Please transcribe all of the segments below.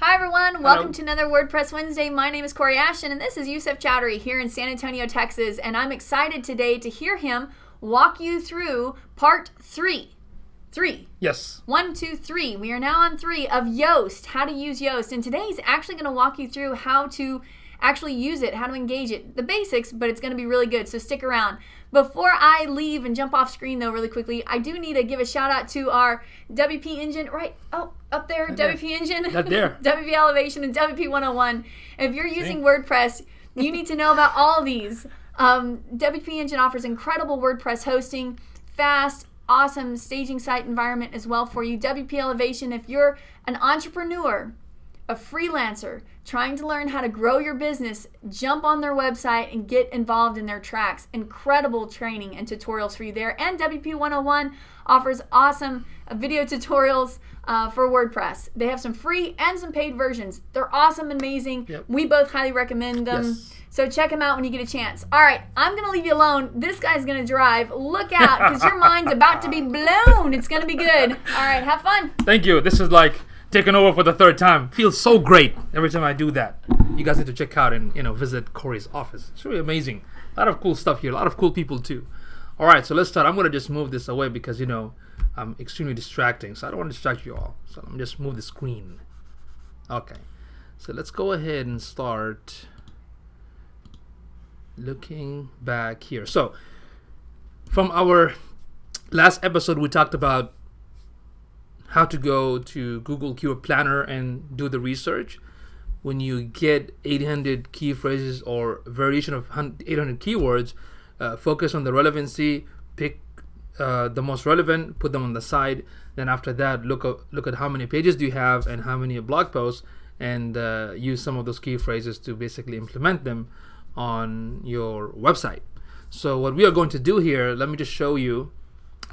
Hi everyone, welcome to another WordPress Wednesday. My name is Kori and this is Yusuf Chowdhury here in San Antonio, Texas, and I'm excited today to hear him walk you through part 3. Yes. 1, 2, 3. We are now on 3 of Yoast, how to use Yoast, and today he's actually going to walk you through how to actually use it, how to engage it. The basics, but it's going to be really good, so stick around. Before I leave and jump off screen though really quickly, I do need to give a shout out to our WP engine, up there, WP engine, Not there. WP Elevation and WP 101. If you're using WordPress, you need to know about all these. WP engine offers incredible WordPress hosting, fast, awesome staging site environment as well for you. WP Elevation, if you're an entrepreneur, a freelancer trying to learn how to grow your business, jump on their website and get involved in their tracks. Incredible training and tutorials for you there. And WP 101 offers awesome video tutorials for WordPress. They have some free and some paid versions. They're awesome and amazing. Yep. We both highly recommend them. Yes. So check them out when you get a chance. All right, I'm going to leave you alone. This guy's going to drive. Look out, because your mind's about to be blown. It's going to be good. All right, have fun. Thank you. This is like taking over for the third time. Feels so great every time I do that. You guys need to check out and visit Kori's office. It's really amazing. A lot of cool stuff here. A lot of cool people too. All right, so let's start. I'm going to just move this away because I'm extremely distracting. So I don't want to distract you all. So let me just move the screen. Okay. So let's go ahead and start looking back here. So from our last episode, we talked about how to go to Google Keyword Planner and do the research. When you get 800 key phrases or variation of 800 keywords, focus on the relevancy, pick the most relevant, put them on the side. Then after that, look at how many pages do you have and how many blog posts, and use some of those key phrases to basically implement them on your website. So what we are going to do here, let me just show you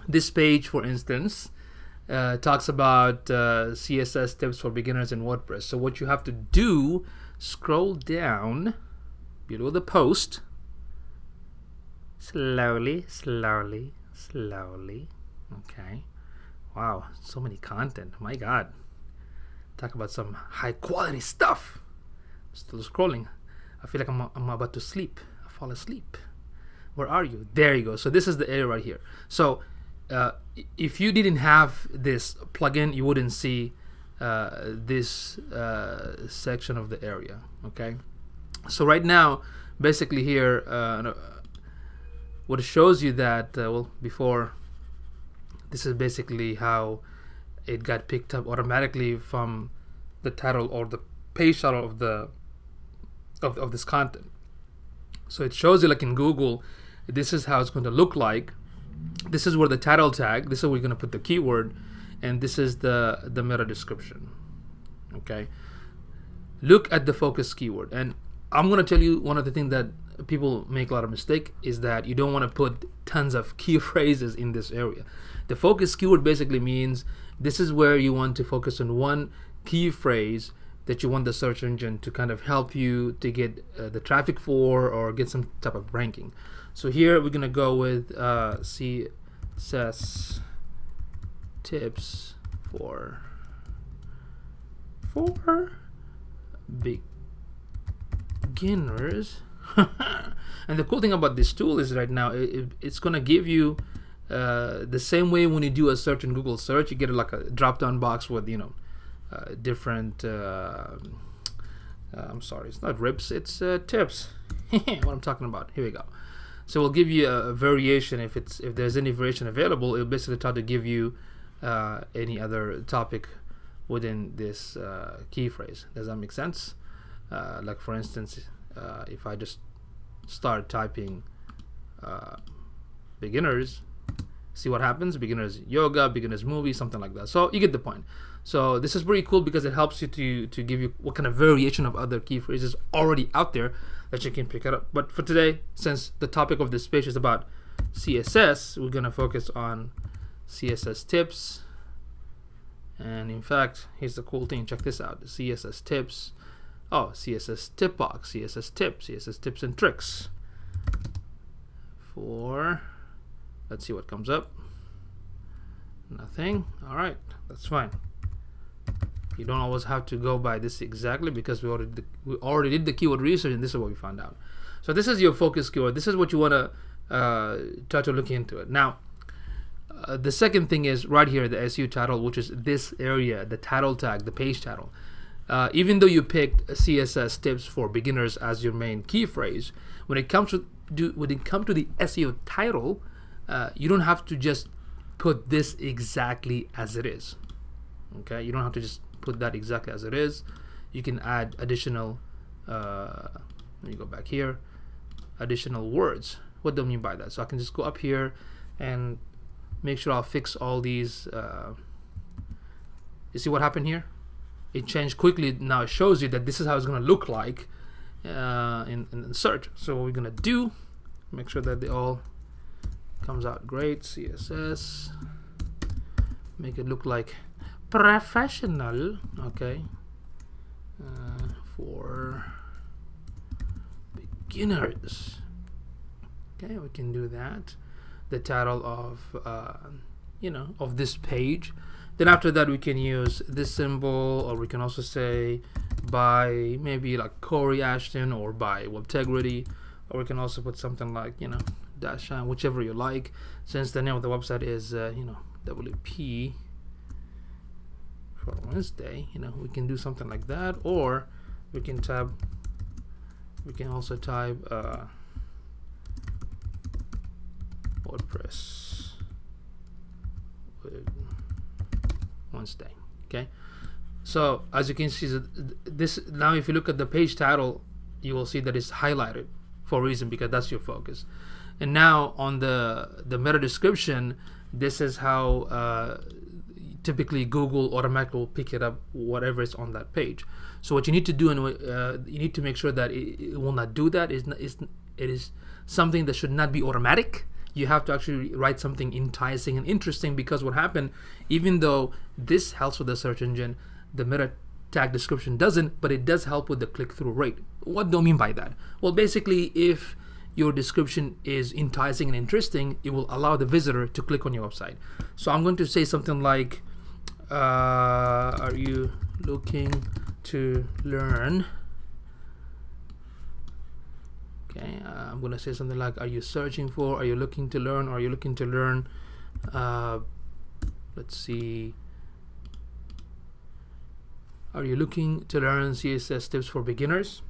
this page, for instance. Talks about CSS tips for beginners in WordPress. So what you have to do, scroll down below the post, slowly. Okay. Wow, so many content. My God. Talk about some high quality stuff. Still scrolling. I feel like I'm about to sleep. I fall asleep. Where are you? There you go. So this is the area right here. So if you didn't have this plugin, you wouldn't see this section of the area. Okay. So right now, basically here, what it shows you that before, this is basically how it got picked up automatically from the title or the page title of the of this content. So it shows you, like in Google, this is how it's going to look like. This is where the title tag, this is where we're going to put the keyword, and this is the meta description. Okay, look at the focus keyword, and I'm going to tell you one of the things that people make a lot of mistake is that you don't want to put tons of key phrases in this area. The focus keyword basically means this is where you want to focus on one key phrase that you want the search engine to kind of help you to get the traffic for, or get some type of ranking. So here we're gonna go with CSS tips for beginners. And the cool thing about this tool is right now it's gonna give you the same way when you do a search in Google search, you get like a drop-down box with different I'm sorry, it's not rips, it's tips. What I'm talking about. Here we go. So we'll give you a variation. If there's any variation available, it'll basically try to give you any other topic within this key phrase. Does that make sense? Like for instance, if I just start typing beginners, see what happens. Beginners yoga, beginners movie, something like that. So you get the point. So this is pretty cool because it helps you to give you what kind of variation of other key phrases already out there that you can pick it up. But for today, since the topic of this page is about CSS, we're gonna focus on CSS tips. And in fact, here's the cool thing. Check this out. The CSS tips. Oh, CSS tip box, CSS tips and tricks. Let's see what comes up. Nothing. All right, that's fine. You don't always have to go by this exactly, because we already did the keyword research, and this is what we found out. So this is your focus keyword. This is what you want to try to look into it. Now, the second thing is right here, the SEO title, which is this area, the title tag, the page title. Even though you picked CSS tips for beginners as your main key phrase, when it comes to the SEO title, you don't have to just put this exactly as it is. Okay, you don't have to just put that exactly as it is. You can add additional. Let me go back here. Additional words. What do I mean by that? So I can just go up here and make sure I'll fix all these. You see what happened here? It changed quickly. Now it shows you that this is how it's going to look like in search. So what we're going to do, make sure that they all comes out great. CSS, make it look like professional. Okay, for beginners. Okay, we can do that. The title of of this page. Then after that we can use this symbol, or we can also say by maybe like Kori Ashton, or by Webtegrity, or we can also put something like dash whichever you like. Since the name of the website is WP for Wednesday, we can do something like that, or we can also type WordPress with Wednesday. Okay, so as you can see, this now if you look at the page title, you will see that it's highlighted for a reason, because that's your focus. And now on the meta description, this is how typically Google automatically will pick it up, whatever is on that page. So what you need to do, and you need to make sure that it will not do that. It is something that should not be automatic. You have to actually write something enticing and interesting, because what happened, even though this helps with the search engine, the meta tag description doesn't, but it does help with the click-through rate. What do I mean by that? Well, basically, if your description is enticing and interesting, it will allow the visitor to click on your website. So I'm going to say something like, are you looking to learn? Okay, I'm going to say something like, are you searching for, are you looking to learn, or are you looking to learn, let's see, are you looking to learn CSS tips for beginners?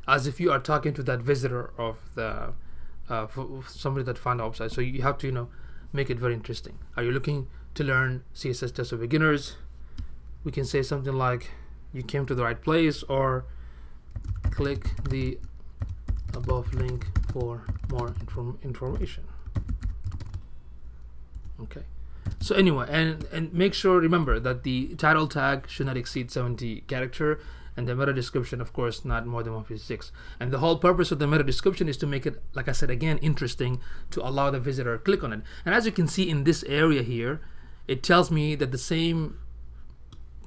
As if you are talking to that visitor of the somebody that found the website. So you have to make it very interesting. Are you looking to learn CSS tips for beginners? We can say something like, you came to the right place, or click the above link for more information. Okay, so anyway, and make sure, remember that the title tag should not exceed 70 character, and the meta description, of course, not more than 156. And the whole purpose of the meta description is to make it, like I said again, interesting, to allow the visitor to click on it. And as you can see in this area here, it tells me that the same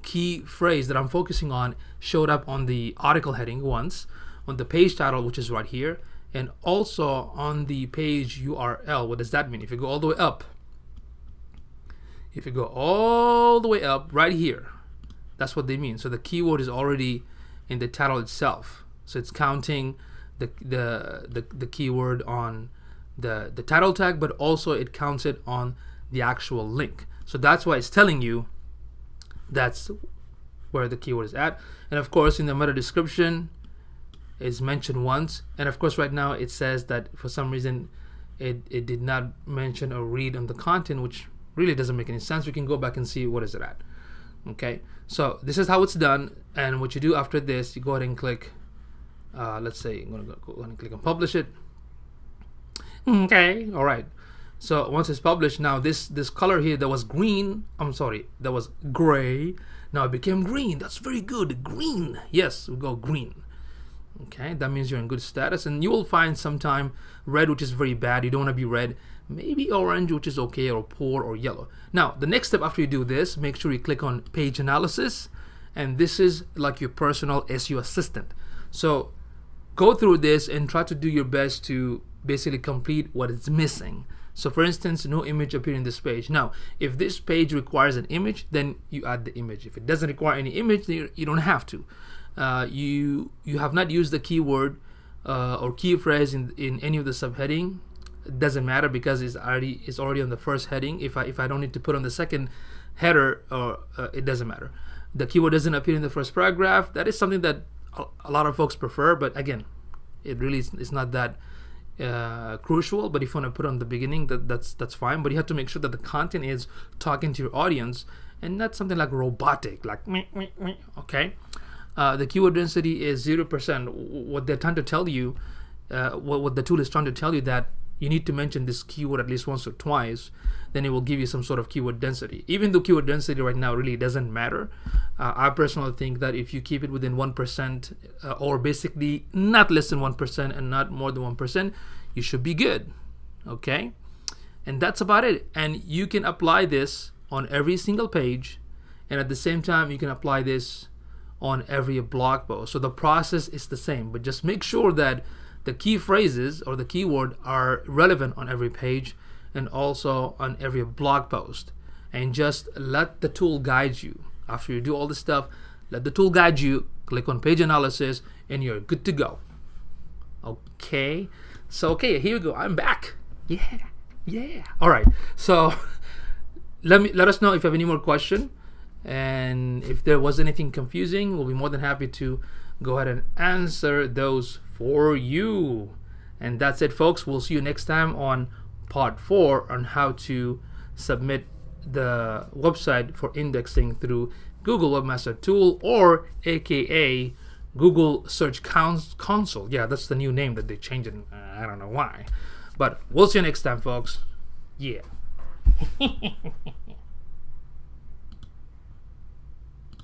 key phrase that I'm focusing on showed up on the article heading once, on the page title, which is right here, and also on the page URL. What does that mean? If you go all the way up, right here, that's what they mean. So the keyword is already in the title itself. So it's counting the keyword on the title tag, but also it counts it on the actual link. So that's why it's telling you that's where the keyword is at. And of course, in the meta description, is mentioned once, and of course right now it says that for some reason it did not mention or read on the content, which really doesn't make any sense. We can go back and see what is it at. Okay, so this is how it's done, and what you do after this, you go ahead and click let's say I'm gonna go ahead and click on publish it. Okay, all right, so once it's published, now this color here that was green, that was gray, now it became green. That's very good. Green, yes, we go green. Okay, that means you're in good status. And you will find sometime red, which is very bad. You don't want to be red. Maybe orange, which is okay, or poor, or yellow. Now the next step after you do this, make sure you click on page analysis, and this is like your personal SEO assistant. So go through this and try to do your best to basically complete what is missing. So for instance, no image appearing in this page. Now, if this page requires an image, then you add the image. If it doesn't require any image, then you don't have to. You have not used the keyword or key phrase in any of the subheading. It doesn't matter because it's already on the first heading. If I don't need to put on the second header, or it doesn't matter. The keyword doesn't appear in the first paragraph. That is something that a lot of folks prefer, but again, it really is not that crucial. But if you want to put on the beginning, that's fine. But you have to make sure that the content is talking to your audience and not something like robotic, like meh, meh, meh. Okay. The keyword density is 0%. What they're trying to tell you, what the tool is trying to tell you, that you need to mention this keyword at least once or twice, then it will give you some sort of keyword density. Even though keyword density right now really doesn't matter, I personally think that if you keep it within 1%, or basically not less than 1% and not more than 1%, you should be good. Okay, and that's about it. And you can apply this on every single page, and at the same time you can apply this on every blog post. So the process is the same, but just make sure that the key phrases or the keyword are relevant on every page and also on every blog post. And just let the tool guide you. After you do all this stuff, let the tool guide you, click on page analysis, and you're good to go. Okay, so okay, here we go. I'm back. Yeah. All right, so let us know if you have any more question, and if there was anything confusing, we'll be more than happy to go ahead and answer those for you. And that's it, folks. We'll see you next time on part 4 on how to submit the website for indexing through Google Webmaster Tool, or aka Google Search Console. Yeah, that's the new name that they changed it. I don't know why, but we'll see you next time, folks. Yeah.